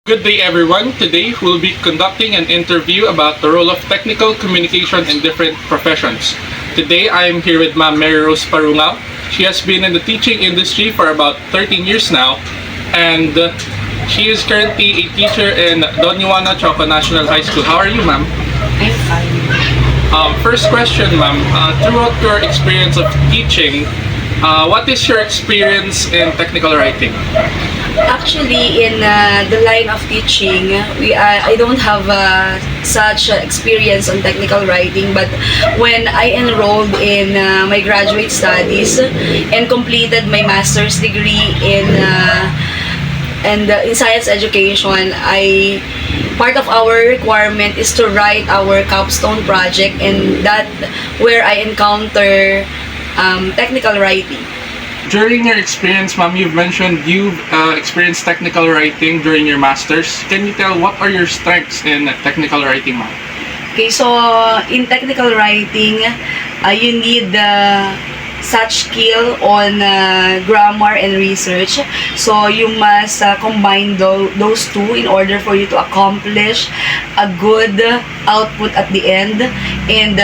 Good day everyone. Today we'll be conducting an interview about the role of technical communication in different professions. Today I am here with Ma'am Mary Rose Parungao. She has been in the teaching industry for about 13 years now, and she is currently a teacher in Don Juana Choco National High School. How are you, ma'am? I'm fine. First question, ma'am. Throughout your experience of teaching, what is your experience in technical writing? Actually, in the line of teaching, I don't have such experience on technical writing. But when I enrolled in my graduate studies and completed my master's degree in science education, part of our requirement is to write our capstone project, and that where I encounter technical writing. During your experience, ma'am, you've mentioned you've experienced technical writing during your master's. Can you tell what are your strengths in technical writing, ma'am? Okay, so in technical writing, you need such skill on grammar and research. So you must combine those two in order for you to accomplish a good output at the end. And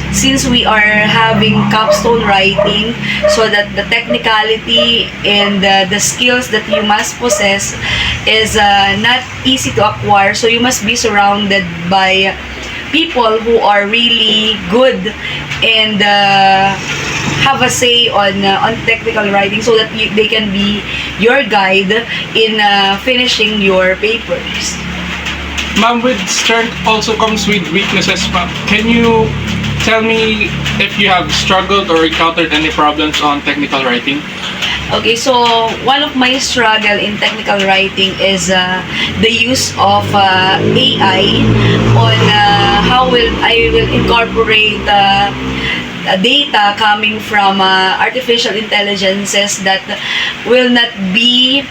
since we are having capstone writing, so that the technicality and the skills that you must possess is not easy to acquire, so you must be surrounded by people who are really good and have a say on technical writing, so that they can be your guide in finishing your papers. Ma'am, with strength also comes with weaknesses, ma'am. Can you tell me if you have struggled or encountered any problems on technical writing? Okay, so one of my struggle in technical writing is the use of AI on how I will incorporate data coming from artificial intelligences that will not be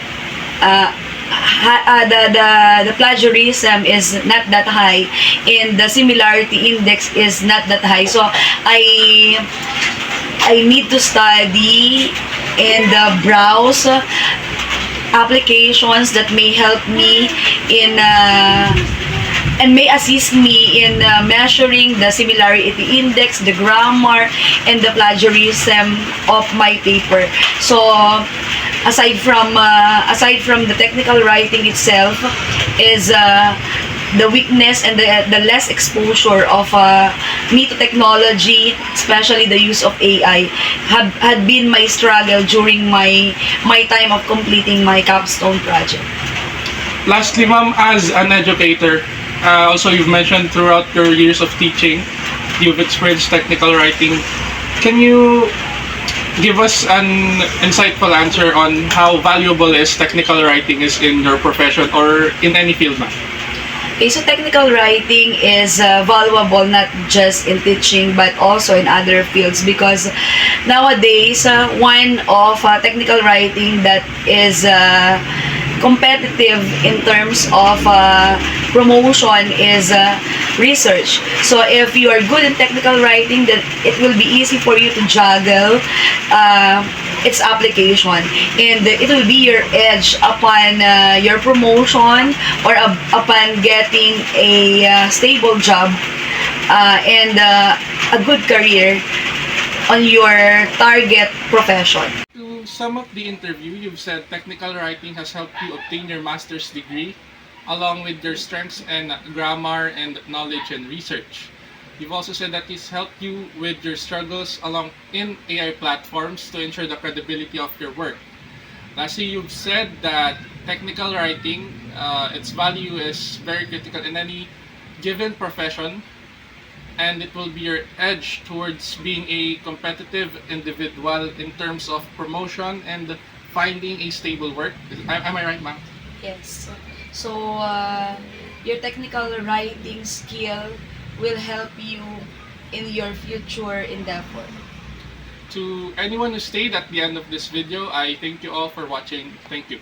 the plagiarism is not that high, and the similarity index is not that high. So I need to study and browse applications that may help me in and may assist me in measuring the similarity index, the grammar, and the plagiarism of my paper. So aside from the technical writing itself, is the weakness and the less exposure of me to technology, especially the use of AI, had been my struggle during my time of completing my capstone project. Lastly, ma'am, as an educator, also you've mentioned throughout your years of teaching, you've experienced technical writing. Can you give us an insightful answer on how valuable is technical writing is in your profession or in any field, ma'am? Okay, so technical writing is valuable not just in teaching but also in other fields, because nowadays one of technical writing that is competitive in terms of promotion is research. So if you are good in technical writing, then it will be easy for you to juggle its application, and it will be your edge upon your promotion or upon getting a stable job and a good career on your target profession. To sum up the interview, you've said technical writing has helped you obtain your master's degree along with your strengths in grammar and knowledge and research. You've also said that it's helped you with your struggles along in AI platforms to ensure the credibility of your work. Lastly, you've said that technical writing, its value is very critical in any given profession, and it will be your edge towards being a competitive individual in terms of promotion and finding a stable work. Am I right, ma'am? Yes. So your technical writing skill will help you in your future endeavor. To anyone who stayed at the end of this video, I thank you all for watching. Thank you.